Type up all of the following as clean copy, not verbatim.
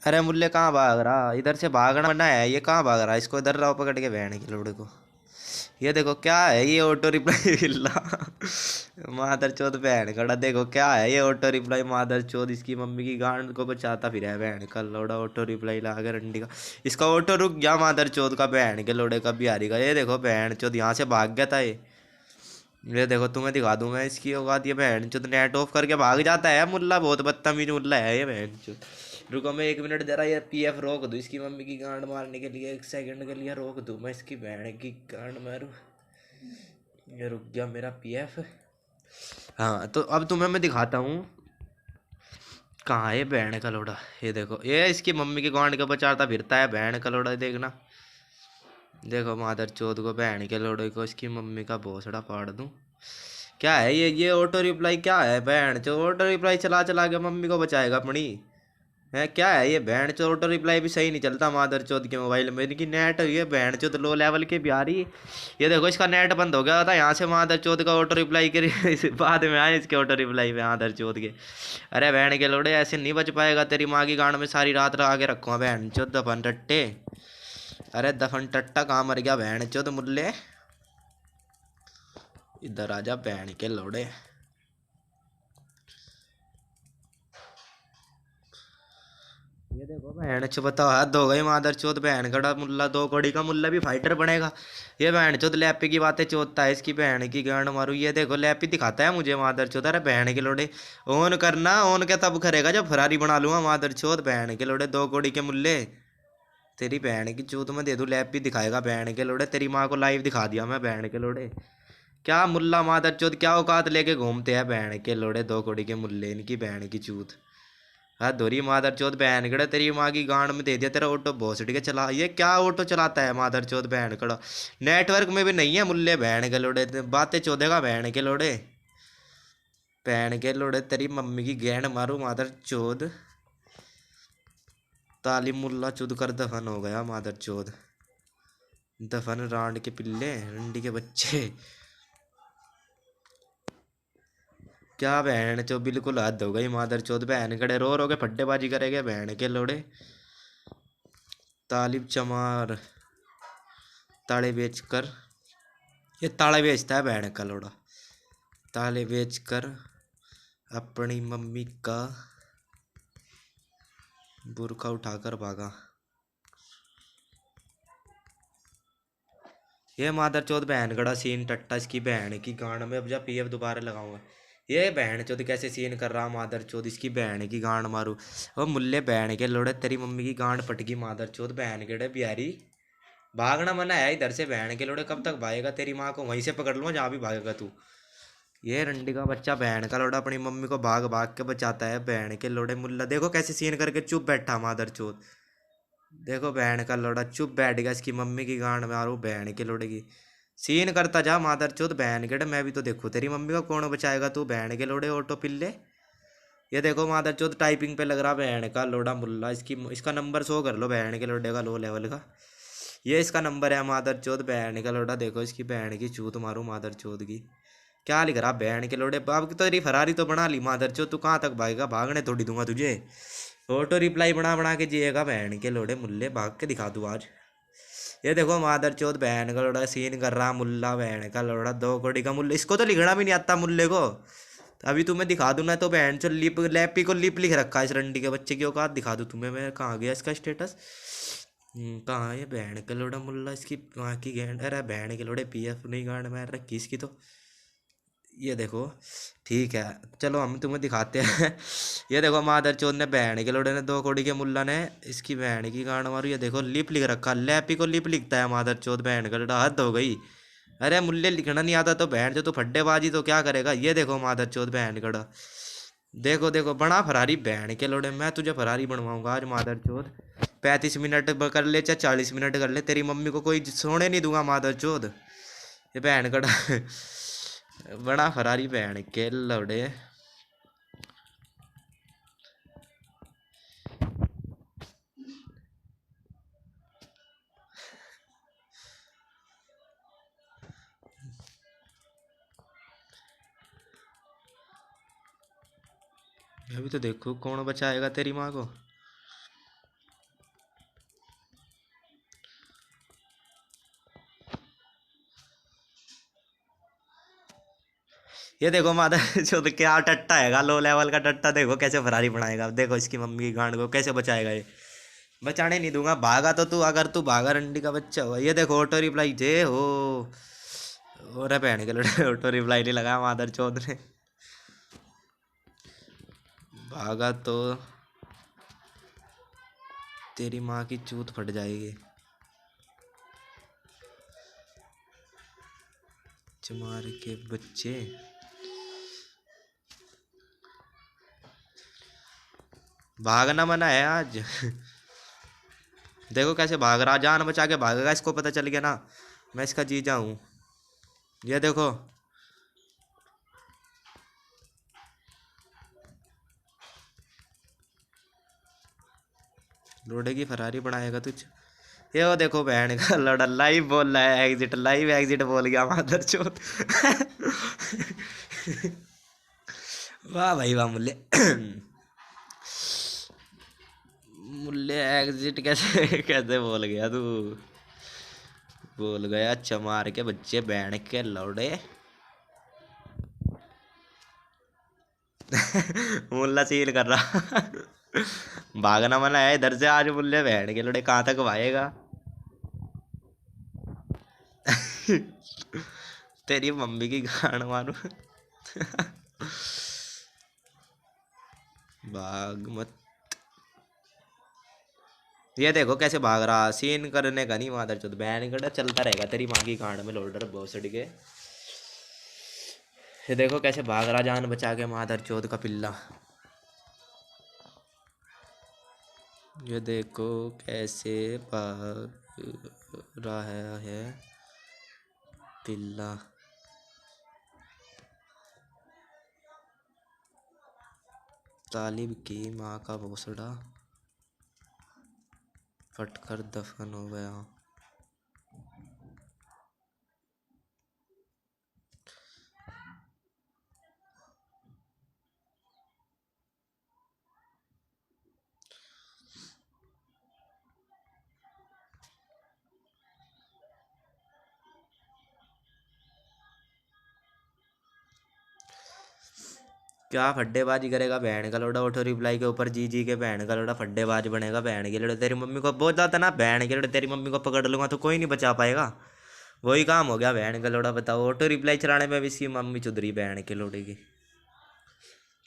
अरे मुल्ले कहाँ भाग रहा, इधर से भागना मना है, ये कहाँ भाग रहा, इसको इधर लाओ पकड़ के बहन के लोड़े को। ये देखो क्या है, ये ऑटो रिप्लाई मिल रहा मादर चौथ बहन खड़ा, देखो क्या है ये ऑटो रिप्लाई, मादर चौथ इसकी मम्मी की गांड को बचाता फिर है बहन का लोड़ा, ऑटो रिप्लाई ला के रंडी का। इसका ऑटो रुक गया मादर चौथ का, बहन के लोड़े का बिहारी का। ये देखो बहन चौथ यहाँ से भाग गया था ये देखो तुम्हें दिखा दूं मैं इसकी औकात, ये बहन चौथ नेट ऑफ करके भाग जाता है मुल्ला, बहुत बदतमीज मुल्ला है ये बहन चौथ। रुको मैं 1 मिनट जरा ये पीएफ रोक दूं, इसकी मम्मी की गांड मारने के लिए 1 सेकंड के लिए रोक दूं मैं इसकी बहन की गांड मारूं। ये रुक गया मेरा पीएफ। हाँ तो अब तुम्हें मैं दिखाता हूँ कहाँ है ये बहन का लोड़ा। ये देखो ये इसकी मम्मी की गांड के बचाता फिरता है बहन का लोड़ा, देखना। देखो मादर चौथ को बहन के लोड़े को इसकी मम्मी का भोसड़ा फाड़ दूं। क्या है ये ऑटो रिप्लाई क्या है, बहन चो ऑटो रिप्लाई चला चला के मम्मी को बचाएगा अपनी। है क्या है ये बहन चो, ऑटो रिप्लाई भी सही नहीं चलता मादर चौथ के मोबाइल में, इनकी नेट ये बहन चौथ लो लेवल के बिहारी। ये देखो इसका नेट बंद हो गया था, यहाँ से मादर चौथ का ऑटो रिप्लाई के बाद में आए इसके ऑटो रिप्लाई में मादर चौथ के। अरे बहन के लोड़े ऐसे नहीं बच पाएगा, तेरी माँ की गांड में सारी रात रहा के रखूँगा बहन चौथ दफन टट्टे। अरे दफन टट्टा कहाँ मर गया बहन चौथ मुल्ले, इधर आजा बहन के लोड़े। ये देखो बहन चो बताओ हद हो गई मादर चौथ, बहन खड़ा मुल्ला 2 कौड़ी का मुल्ला भी फाइटर बनेगा। ये बहन चौथ लैपी की बातें चौथता है इसकी बहन की गांड मारू, ये देखो लैपी दिखाता है मुझे मादर चौथ। अरे बहन के लोड़े ऑन करना, ऑन के तब करेगा जब फरारी बना लूंगा मादर चौथ, बहन के लोड़े 2 कौड़ी के मुल्ले। तेरी बहन की चूत में दे दूं लैपी दिखाएगा बहन के लोड़े, तेरी माँ को लाइव दिखा दिया मैं बहन के लोड़े। क्या मुल्ला मादर चौथ क्या औकात लेके घूमते हैं बहन के लोड़े, 2 कौड़ी के मुल्ले इनकी बहन की चूत। हाँ धोरी मादर चौथ बहन कड़ा, तेरी माँ की गांड में दे दिया तेरा ऑटो भोसड़ी के चला, ये क्या ऑटो चलाता है मादर चौथ बहन कड़ा। नेटवर्क में भी नहीं है मुल्ले बहन के लोड़े, बातें चौधेगा बहन के लोड़े। बहन के लोड़े तेरी मम्मी की गैंड मारू मादर चौथ, ताली मुल्ला चुद कर दफन हो गया मादर चौथ। दफन रांड के पिल्ले रंडी के बच्चे। क्या बहन चो बिल्कुल हद हो गई मादर चौथ, बहन कड़े रो रो के फट्टेबाजी करेगे बहन के लोड़े। तालिब चमार ताले बेच कर, ये ताले बेचता है बहन का लोड़ा, ताले बेच कर अपनी मम्मी का बुरका उठाकर भागा। ये मादर चौथ बहन गड़ा सीन टट्टा इसकी बहन की गांड में, अब जब पीएफ दोबारा लगाऊंगा। ये बहन चौथ कैसे सीन कर रहा मादर चौथ, इसकी बहन की गांड मारू। ओ मुल्ले बहन के लोड़े तेरी मम्मी की गांड पटकी मादर चौथ बहन के बिहारी। भागना मना है इधर से बहन के लोड़े, कब तक भागेगा, तेरी माँ को वहीं से पकड़ लूंगा जहाँ भी भागेगा तू। ये रंडी का बच्चा बहन का लोड़ा अपनी मम्मी को भाग भाग के बचाता है बहन के लोड़े मुल्ला, देखो कैसे सीन करके चुप बैठा मादर चौथ। देखो बहन का लोड़ा चुप बैठ गया, इसकी मम्मी की गांड मारू बहन के लोड़े की। सीन करता जा मादर चौथ बहन के, मैं भी तो देखूँ तेरी मम्मी को कौन बचाएगा, तू बहन के लोड़े ऑटो पिल्ले। ये देखो मादर चौथ टाइपिंग पे लग रहा बहन का लोड़ा मुल्ला, इसकी इसका नंबर शो कर लो बहन के लोडे का लो लेवल का। ये इसका नंबर है मादर चौथ बहन का लोड़ा, देखो इसकी बहन की चूत मारू मादर चौथ की। क्या लिख रहा बहन के लोड़े, अब तो तेरी फरारी तो बना ली मादर चौथ, तू कहाँ तक भागेगा, भागने थोड़ी दूंगा तुझे। ऑटो रिप्लाई बना बना के जिएगा बहन के लोड़े मुल्ले, भाग के दिखा दूँ आज। ये देखो मादर चौथ बहन का लोड़ा सीन कर रहा मुल्ला बहन का लोड़ा, 2 कौड़ी का मुल्ला, इसको तो लिखना भी नहीं आता मुल्ले को। तो अभी तुम्हें दिखा दूँ ना, तो बहन चो लिप लैपी को लिप लिख रखा है इस रंडी के बच्चे की औकात दिखा दूँ तुम्हें मैं, कहाँ गया इसका स्टेटस। कहाँ है ये बहन के लोड़ा मुल्ला, इसकी वहाँ की गांड, अरे बहन के लोड़े पीएफ नहीं गांड मार रखी इसकी तो। ये देखो ठीक है, चलो हम तुम्हें दिखाते हैं ये देखो मादर चौथ ने बहन के लोड़े ने 2 कौड़ी के मुल्ला ने इसकी बहन की गांड मारू, ये देखो लिप लिख रखा, लैपी को लिप लिखता है मादर चौथ बहन का लोड़ा, हद हो गई। अरे मुल्ले लिखना नहीं आता तो बहन जो तो फड्डेबाजी तो क्या करेगा। ये देखो मादर चौथ बहन कड़ा, देखो देखो बना फरारी बहन के लोड़े, मैं तुझे फरारी बनवाऊंगा आज मादर चौथ। 35 मिनट कर ले चाहे 40 मिनट कर ले, तेरी मम्मी को कोई सोने नहीं दूंगा मादर चौथ। ये बहन कड़ा बड़ा फरारी बहन के लोड़े। अभी तो देखो कौन बचाएगा तेरी माँ को। ये देखो माता जो तो क्या टट्टा हैगा, लो लेवल का टट्टा। देखो कैसे फरारी बनाएगा। अब देखो इसकी मम्मी की गांड को कैसे बचाएगा ये। बचाने नहीं दूंगा। भागा तो तू, अगर तू भागा रंडी का बच्चा हुआ। ये देखो ऑटो रिप्लाई जे हो। और बहन के लड़े ऑटो रिप्लाई नहीं लगाया मादर चौध ने। भागा तो तेरी माँ की चूत फट जाएगी। चमार के बच्चे। भागना मना है आज। देखो कैसे भाग रहा, जान बचा के भागेगा। इसको पता चल गया ना मैं इसका जीजा हूँ। ये देखो लोडे की फरारी बनाएगा तुझ। ये वो देखो बहन का लड़ा लाइव बोल रहा है, एग्जिट लाइव एग्जिट बोल गया मादर चोत। वाह भाई वाह मुल्ले। मुल्ले एग्जिट कैसे कैसे बोल गया तू। बोल गया चमार के बच्चे बहन के लौड़े। मुल्ला सील कर रहा। भागना मना है इधर से आज। मुल्ले बहन के लौड़े कहाँ तक भागेगा। तेरी मम्मी की गांड मारू। भाग मत। ये देखो कैसे भाग रहा, सीन करने का नहीं मादर चौथ। बहन कड़ा चलता रहेगा तेरी माँ की गांड में लोडर भोसड़ी के। ये देखो कैसे भाग रहा जान बचा के मादर चौथ का पिल्ला। ये देखो कैसे भाग रहा है पिल्ला। तालिब की माँ का भोसड़ा फटकर दफन हो गया। क्या फड्डेबाजी करेगा बहन का लोड़ा। ऑटो रिप्लाई के ऊपर जी के बहन का लोड़ा फड्डेबाज बनेगा। बहन के लोड़े तेरी मम्मी को बहुत जाता ना। बहन के लोड़े तेरी मम्मी को पकड़ लूंगा तो कोई नहीं बचा पाएगा। वही काम हो गया बहन का लोड़ा। बताओ ऑटो रिप्लाई चलाने में भी इसकी मम्मी चुदरी बहन के लोड़े की।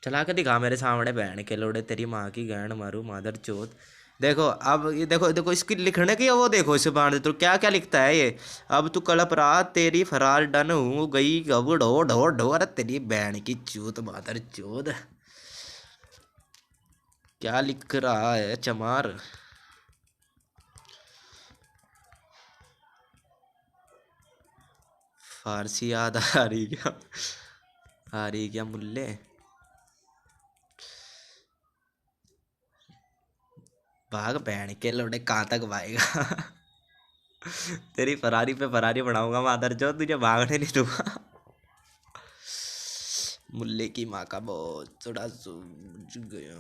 चला के दिखा मेरे सामने बहन के लोड़े तेरी माँ की गांड मारू मादर चोत। देखो अब ये देखो देखो इसकी लिखने की वो देखो इस बाण तो क्या क्या लिखता है ये। अब तू कलप रहा तेरी फरार डन हूँ गई अब ढो ढो ढो। अरे तेरी बहन की चूत मादर चोत। क्या लिख रहा है चमार। फारसी याद आ रही क्या। आ रही क्या मुल्ले। भाग बहन के लोड़े कहाँ तक भागेगा। तेरी फरारी पे फरारी बनाऊंगा मादर जो तुझे भागने नहीं दूंगा। मुल्ले की माँ का बहुत थोड़ा सूझ गया।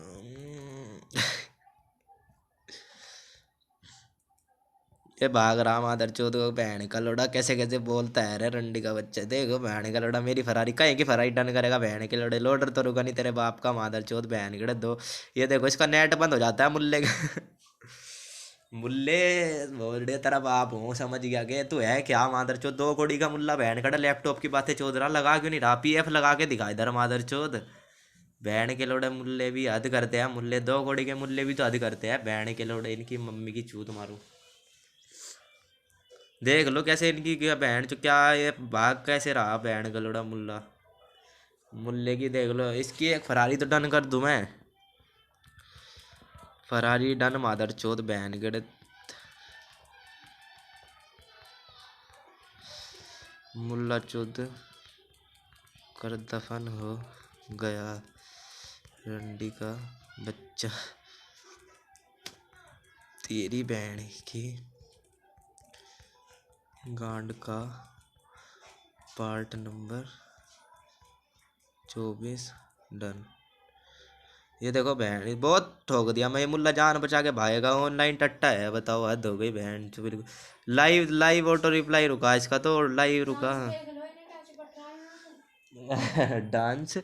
ये भाग रहा मादर चौथ को बहन का लोड़ा कैसे कैसे बोलता है रे रंडी का बच्चा। देखो बहन का लोड़ा मेरी फरारी कहीं की फरारी डन करेगा। बहन के लोड़े लोडर तो रुका नहीं तेरे बाप का मादर चौथ बहन के दो। ये देखो इसका नेट बंद हो जाता है मुल्ले का। मुल्ले बोल रहे तेरा बाप हूँ समझ गया कि तू है क्या मादर चौथ। 2 कौड़ी का मुल्ला बहन कड़ा लैपटॉप की बातें चौध रहा। लगा क्यों नहीं रहा पीएफ लगा के दिखा इधर मादर चौथ। बहन के लोड़े मुल्ले भी हद करते हैं। मुल्ले 2 कौड़ी के मुल्ले भी तो हद करते हैं। बहन के लोड़े इनकी मम्मी की चूत मारू। देख लो कैसे इनकी क्या बहन चो क्या ये भाग कैसे रहा बहन का लोड़ा मुल्ला। मुल्ले की देख लो इसकी एक फरारी तो डन कर दूं मैं। फरारी डन मादर चौथ बहन के। मुल्ला चौथ कर दफन हो गया रंडी का बच्चा। तेरी बहन की गांड का पार्ट नंबर 24 डन। ये देखो बहन बहुत ठोक दिया मैं। ये मुल्ला जान बचा के भागेगा। ऑनलाइन टट्टा है बताओ हद हो गई बहन चो बिल्कुल। लाइव लाइव ऑटो रिप्लाई रुका इसका तो लाइव रुका। डांस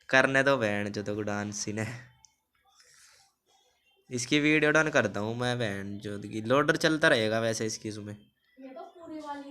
करने दो बहन जो तो डांस ही ने। इसकी वीडियो डन करता हूँ मैं बहन जो की लोडर चलता रहेगा वैसे इसकी सुबह।